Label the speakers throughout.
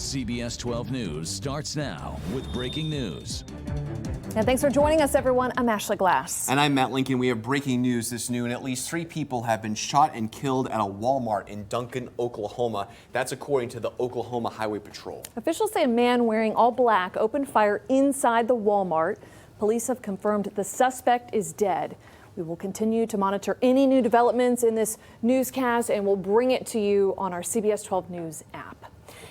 Speaker 1: CBS 12 News starts now with breaking news.
Speaker 2: And thanks for joining us, everyone. I'm Ashley Glass.
Speaker 3: And I'm Matt Lincoln. We have breaking news this noon. At least 3 people have been shot and killed at a Walmart in Duncan, Oklahoma. That's according to the Oklahoma Highway Patrol.
Speaker 2: Officials say a man wearing all black opened fire inside the Walmart. Police have confirmed the suspect is dead. We will continue to monitor any new developments in this newscast, and we'll bring it to you on our CBS 12 News app.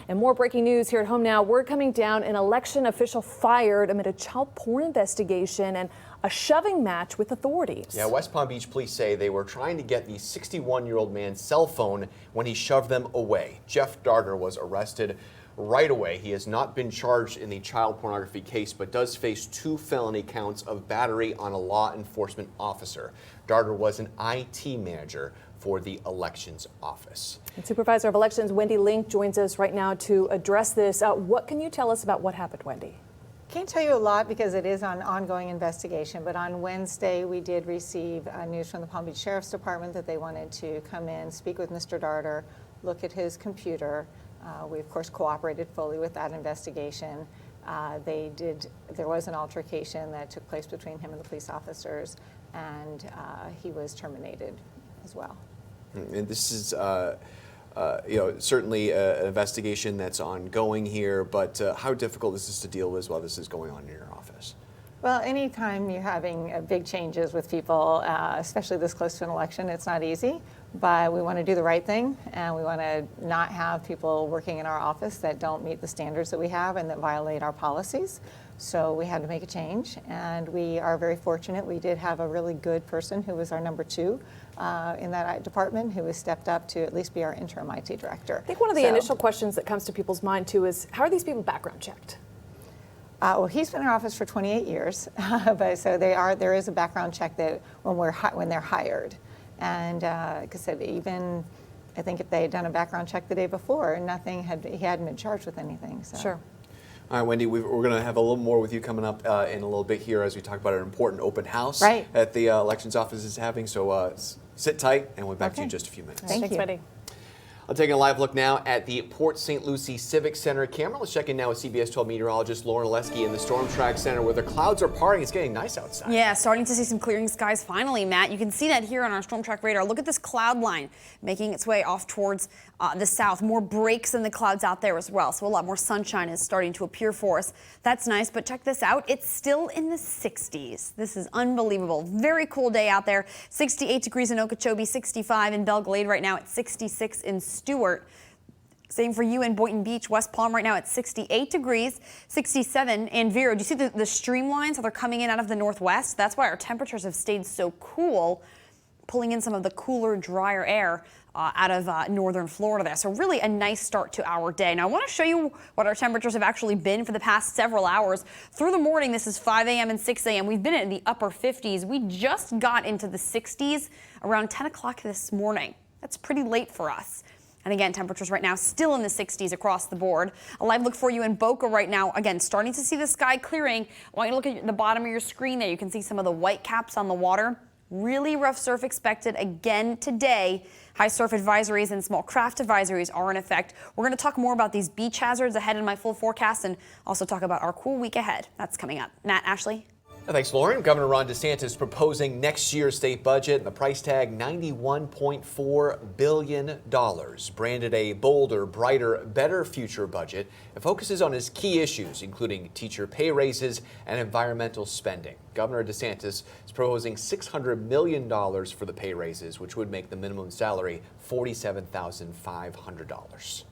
Speaker 2: And more breaking news here at home now. Word coming down, an election official fired amid a child porn investigation and a shoving match with authorities.
Speaker 3: Yeah, West Palm Beach police say they were trying to get the 61-year-old man's cell phone when he shoved them away. Jeff Darter was arrested right away. He has not been charged in the child pornography case, but does face 2 felony counts of battery on a law enforcement officer. Darter was an IT manager for the elections office.
Speaker 2: And Supervisor of Elections Wendy Link joins us right now to address this. What can you tell us about what happened, Wendy?
Speaker 4: Can't tell you a lot because it is an ongoing investigation, but on Wednesday we did receive news from the Palm Beach Sheriff's Department that they wanted to come in, speak with Mr. Darter, look at his computer. We of course cooperated fully with that investigation. There was an altercation that took place between him and the police officers, and he was terminated as well.
Speaker 3: And this is certainly an investigation that's ongoing here, but how difficult is this to deal with while this is going on in your office?
Speaker 4: Well, anytime you're having big changes with people, especially this close to an election, it's not easy, but we want to do the right thing, and we want to not have people working in our office that don't meet the standards that we have and that violate our policies. So we had to make a change, and we are very fortunate. We did have a really good person who was our number 2 in that department, who has stepped up to at least be our interim IT director.
Speaker 2: I think one of the initial questions that comes to people's mind too is, how are these people background checked?
Speaker 4: Well, he's been in our office for 28 years, but so there is a background check that when they're hired. And like I said, even I think if they had done a background check the day before, he hadn't been charged with anything. So.
Speaker 2: Sure.
Speaker 3: All right, Wendy, we're going to have a little more with you coming up in a little bit here as we talk about an important open house that the elections office is having. So sit tight, and we'll be back to you in just a few minutes.
Speaker 2: Thanks, Wendy.
Speaker 3: I'll take a live look now at the Port St. Lucie Civic Center camera. Let's check in now with CBS 12 meteorologist Lauren Oleski in the Storm Track Center, where the clouds are parting. It's getting nice outside.
Speaker 5: Yeah, starting to see some clearing skies finally, Matt. You can see that here on our Storm Track radar. Look at this cloud line making its way off towards the south. More breaks in the clouds out there as well. So a lot more sunshine is starting to appear for us. That's nice, but check this out. It's still in the 60s. This is unbelievable. Very cool day out there. 68 degrees in Okeechobee, 65 in Belle Glade right now at 66 in Stewart. Same for you in Boynton Beach. West Palm right now at 68 degrees, 67 in Vero. Do you see the streamlines, how they're coming in out of the northwest? That's why our temperatures have stayed so cool, pulling in some of the cooler, drier air out of northern Florida there. So really a nice start to our day. Now I want to show you what our temperatures have actually been for the past several hours. Through the morning, this is 5 a.m. and 6 a.m. We've been in the upper 50s. We just got into the 60s around 10 o'clock this morning. That's pretty late for us. And again, temperatures right now still in the 60s across the board. A live look for you in Boca right now. Again, starting to see the sky clearing. I want you to look at the bottom of your screen there. You can see some of the white caps on the water. Really rough surf expected again today. High surf advisories and small craft advisories are in effect. We're going to talk more about these beach hazards ahead in my full forecast and also talk about our cool week ahead. That's coming up. Matt, Ashley.
Speaker 3: Thanks, Lauren. Governor Ron DeSantis proposing next year's state budget, and the price tag $91.4 billion. Branded a bolder, brighter, better future budget. It focuses on his key issues, including teacher pay raises and environmental spending. Governor DeSantis is proposing $600 million for the pay raises, which would make the minimum salary $47,500.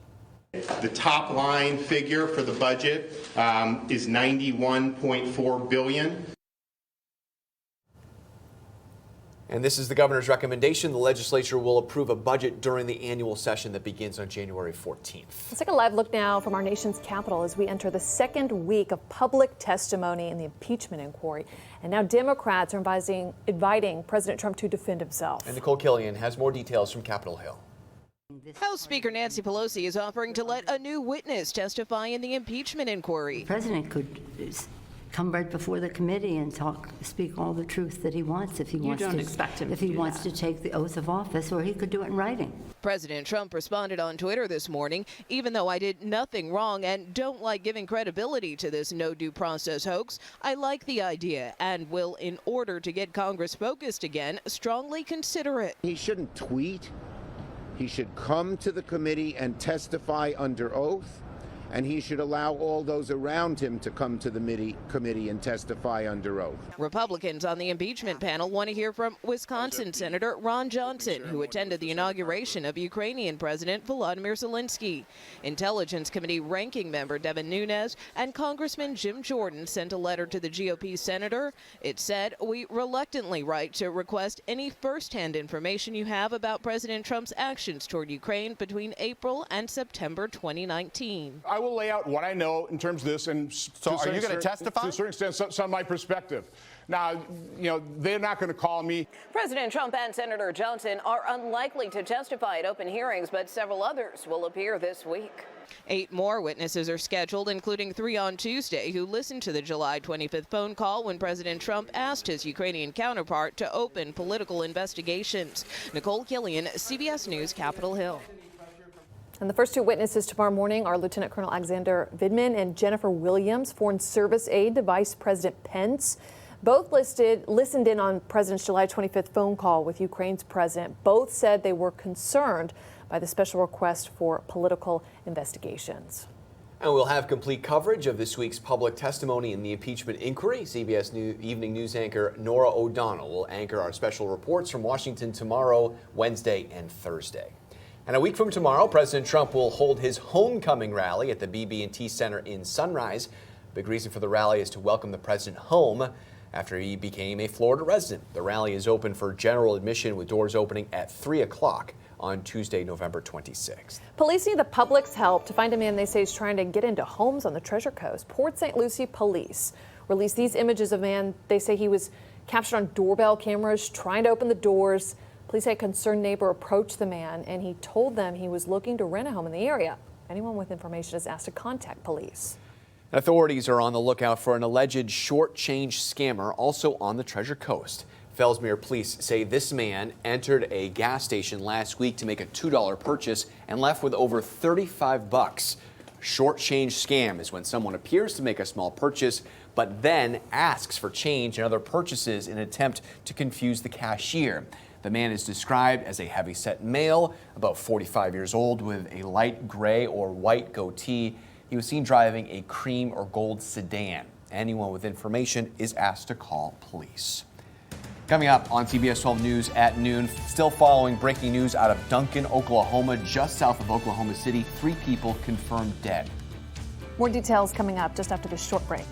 Speaker 6: The top line figure for the budget is $91.4 billion.
Speaker 3: And this is the governor's recommendation. The legislature will approve a budget during the annual session that begins on January 14th.
Speaker 2: Let's take a live look now from our nation's capital as we enter the second week of public testimony in the impeachment inquiry. And now Democrats are inviting President Trump to defend himself.
Speaker 3: And Nicole Killian has more details from Capitol Hill.
Speaker 7: House Speaker Nancy Pelosi is offering to let a new witness testify in the impeachment inquiry.
Speaker 8: The president could come right before the committee and speak all the truth that he wants if he wants to.
Speaker 9: You don't expect him
Speaker 8: if
Speaker 9: to
Speaker 8: he
Speaker 9: do
Speaker 8: wants
Speaker 9: that.
Speaker 8: to take the oath of office, or he could do it in writing.
Speaker 7: President Trump responded on Twitter this morning, even though I did nothing wrong and don't like giving credibility to this no due process hoax, I like the idea and will, in order to get Congress focused again, strongly consider it.
Speaker 10: He shouldn't tweet. He should come to the committee and testify under oath. And he should allow all those around him to come to the committee and testify under oath.
Speaker 7: Republicans on the impeachment panel want to hear from Wisconsin Senator Ron Johnson, who attended the inauguration of Ukrainian President Volodymyr Zelensky. Intelligence Committee ranking member Devin Nunes and Congressman Jim Jordan sent a letter to the GOP senator. It said, "We reluctantly write to request any firsthand information you have about President Trump's actions toward Ukraine between April and September 2019.
Speaker 11: I will lay out what I know in terms of this, and
Speaker 12: so are you going to testify?
Speaker 11: To a certain extent, some of my perspective. Now, they're not going to call me.
Speaker 7: President Trump and Senator Johnson are unlikely to testify at open hearings, but several others will appear this week. 8 more witnesses are scheduled, including 3 on Tuesday, who listened to the July 25th phone call when President Trump asked his Ukrainian counterpart to open political investigations. Nicole Killian, CBS News, Capitol Hill.
Speaker 2: And the first 2 witnesses tomorrow morning are Lieutenant Colonel Alexander Vidman and Jennifer Williams, Foreign Service aide to Vice President Pence. Both listened in on President's July 25th phone call with Ukraine's president. Both said they were concerned by the special request for political investigations.
Speaker 3: And we'll have complete coverage of this week's public testimony in the impeachment inquiry. CBS Evening News anchor Norah O'Donnell will anchor our special reports from Washington tomorrow, Wednesday, and Thursday. And a week from tomorrow, President Trump will hold his homecoming rally at the BB&T Center in Sunrise. Big reason for the rally is to welcome the president home after he became a Florida resident. The rally is open for general admission with doors opening at 3 o'clock on Tuesday, November 26th.
Speaker 2: Police need the public's help to find a man they say is trying to get into homes on the Treasure Coast. Port St. Lucie police released these images of a man they say he was captured on doorbell cameras trying to open the doors. Police say a concerned neighbor approached the man and he told them he was looking to rent a home in the area. Anyone with information is asked to contact police.
Speaker 3: Authorities are on the lookout for an alleged short change scammer also on the Treasure Coast. Fellsmere police say this man entered a gas station last week to make a $2 purchase and left with over $35. Short change scam is when someone appears to make a small purchase but then asks for change and other purchases in an attempt to confuse the cashier. The man is described as a heavy-set male, about 45 years old, with a light gray or white goatee. He was seen driving a cream or gold sedan. Anyone with information is asked to call police. Coming up on CBS 12 News at noon, still following breaking news out of Duncan, Oklahoma, just south of Oklahoma City. 3 people confirmed dead.
Speaker 2: More details coming up just after this short break.